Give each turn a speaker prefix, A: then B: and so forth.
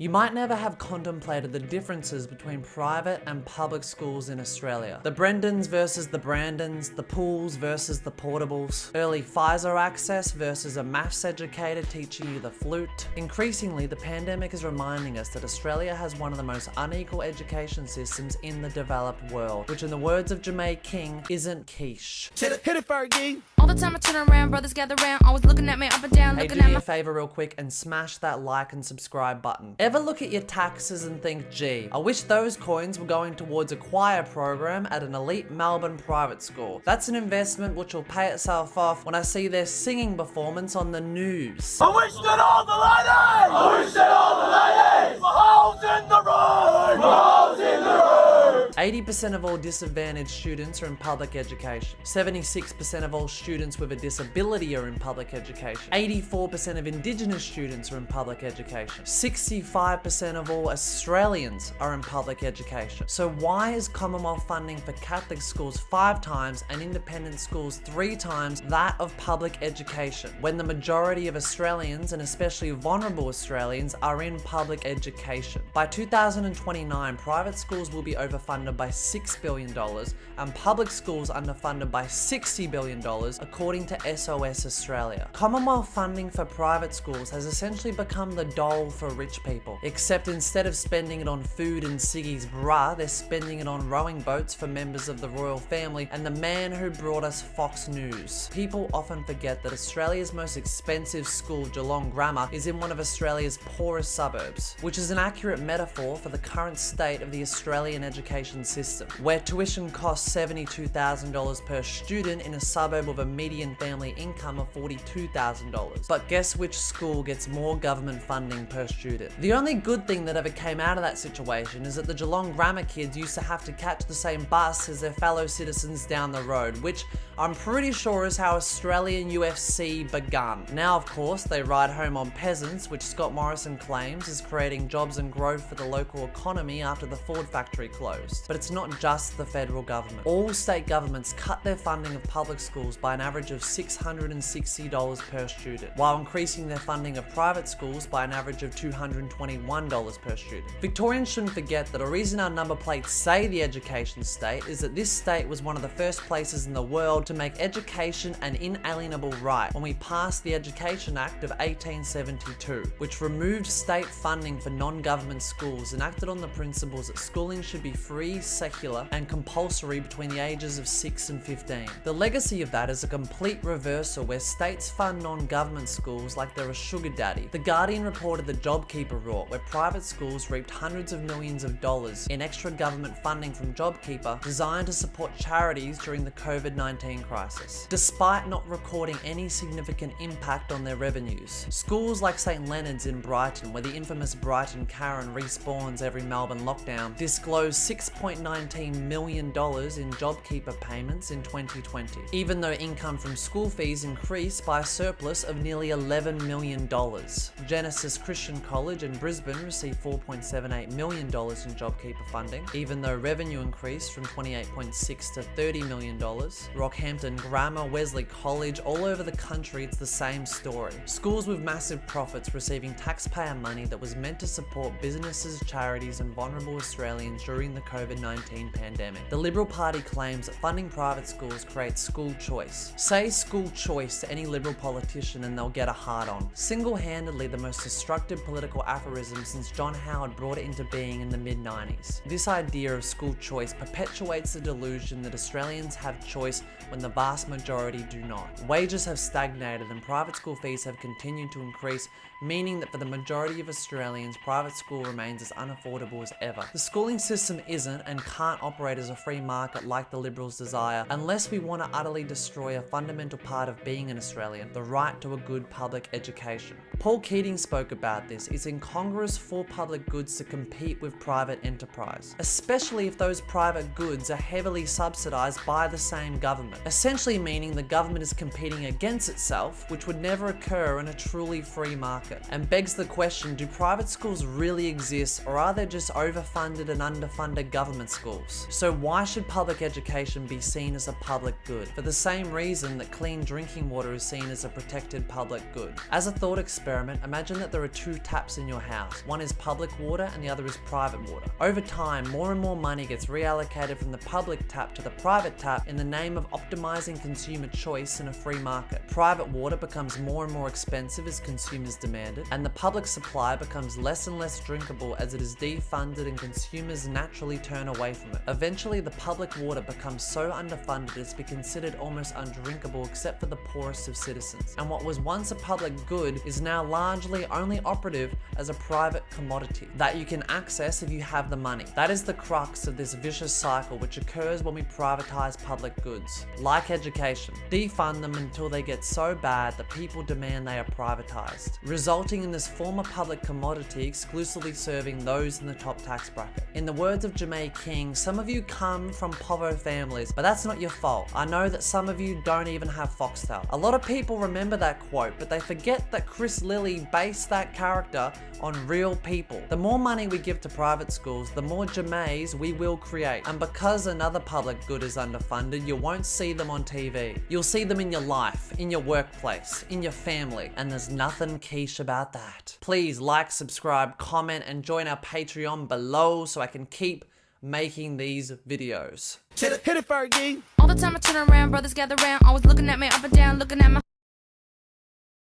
A: You might never have contemplated the differences between private and public schools in Australia. The Brendans versus the Brandons, the Pools versus the Portables, early Pfizer access versus a maths educator teaching you the flute. Increasingly, the pandemic is reminding us that Australia has one of the most unequal education systems in the developed world, which in the words of Jermaine King, isn't quiche.
B: Hit it, Fergie!
C: All the time I turn around, brothers gather round, always looking at me up and down,
A: Hey,
C: looking
A: do
C: at
A: me
C: me.
A: a favor real quick and smash that like and subscribe button. Ever look at your taxes and think, gee, I wish those coins were going towards a choir program at an elite Melbourne private school. That's an investment which will pay itself off when I see their singing performance on the news.
B: I wish that all the ladies were holes in the room!
A: 80% of all disadvantaged students are in public education. 76% of all students with a disability are in public education. 84% of Indigenous students are in public education. 65% of all Australians are in public education. So why is Commonwealth funding for Catholic schools 5 times and independent schools 3 times that of public education, when the majority of Australians, and especially vulnerable Australians, are in public education? By 2029, private schools will be overfunded by $6 billion and public schools underfunded by $60 billion, according to SOS Australia. Commonwealth funding for private schools has essentially become the dole for rich people, except instead of spending it on food and ciggies brah, they're spending it on rowing boats for members of the royal family and the man who brought us Fox News. People often forget that Australia's most expensive school, Geelong Grammar, is in one of Australia's poorest suburbs, which is an accurate metaphor for the current state of the Australian education system, where tuition costs $72,000 per student in a suburb with a median family income of $42,000. But guess which school gets more government funding per student? The only good thing that ever came out of that situation is that the Geelong Grammar kids used to have to catch the same bus as their fellow citizens down the road, which I'm pretty sure is how Australian UFC begun. Now, of course, they ride home on peasants, which Scott Morrison claims is creating jobs and growth for the local economy after the Ford factory closed. But it's not just the federal government. All state governments cut their funding of public schools by an average of $660 per student, while increasing their funding of private schools by an average of $221 per student. Victorians shouldn't forget that a reason our number plates say the education state is that this state was one of the first places in the world to make education an inalienable right when we passed the Education Act of 1872, which removed state funding for non-government schools and acted on the principles that schooling should be free, secular, and compulsory between the ages of 6 and 15. The legacy of that is a complete reversal where states fund non-government schools like they're a sugar daddy. The Guardian reported the JobKeeper rort, where private schools reaped hundreds of millions of dollars in extra government funding from JobKeeper designed to support charities during the COVID-19 crisis, despite not recording any significant impact on their revenues. Schools like St Leonard's in Brighton, where the infamous Brighton Karen respawns every Melbourne lockdown, disclosed $6.19 million in JobKeeper payments in 2020, even though income from school fees increased by a surplus of nearly $11 million. Genesis Christian College in Brisbane received $4.78 million in JobKeeper funding, even though revenue increased from $28.6 to $30 million. Rockhampton Grammar, Wesley College, all over the country it's the same story. Schools with massive profits receiving taxpayer money that was meant to support businesses, charities and vulnerable Australians during the COVID-19 pandemic. The Liberal Party claims that funding private schools creates school choice. Say school choice to any Liberal politician and they'll get a hard-on. Single-handedly the most destructive political aphorism since John Howard brought it into being in the mid-90s. This idea of school choice perpetuates the delusion that Australians have choice when the vast majority do not. Wages have stagnated and private school fees have continued to increase, meaning that for the majority of Australians, private school remains as unaffordable as ever. The schooling system isn't and can't operate as a free market like the Liberals desire unless we want to utterly destroy a fundamental part of being an Australian, the right to a good public education. Paul Keating spoke about this. It's incongruous for public goods to compete with private enterprise, especially if those private goods are heavily subsidised by the same government. government, essentially meaning the government is competing against itself, which would never occur in a truly free market. And begs the question, do private schools really exist, or are they just overfunded and underfunded government schools? So why should public education be seen as a public good? For the same reason that clean drinking water is seen as a protected public good. As a thought experiment, imagine that there are two taps in your house. One is public water and the other is private water. Over time, more and more money gets reallocated from the public tap to the private tap in the name of optimizing consumer choice in a free market. Private water becomes more and more expensive as consumers demand it, and the public supply becomes less and less drinkable as it is defunded and consumers naturally turn away from it. Eventually, the public water becomes so underfunded as to be considered almost undrinkable except for the poorest of citizens. And what was once a public good is now largely only operative as a private commodity that you can access if you have the money. That is the crux of this vicious cycle which occurs when we privatize public goods. Like education, defund them until they get so bad that people demand they are privatized, resulting in this former public commodity exclusively serving those in the top tax bracket. In the words of Jemaine King, some of you come from povo families, but that's not your fault. I know that some of you don't even have Foxtel. A lot of people remember that quote, but they forget that Chris Lilly based that character on real people. The more money we give to private schools, the more Jemays we will create. And because another public good is underfunded, you won't see them on TV. You'll see them in your life, in your workplace, in your family, and there's nothing quiche about that. Please like, subscribe, comment, and join our Patreon below so I can keep making these videos.
B: Hit it, Fergie.
C: All the time I turn around, brothers gather round, always looking at me up and down, looking at my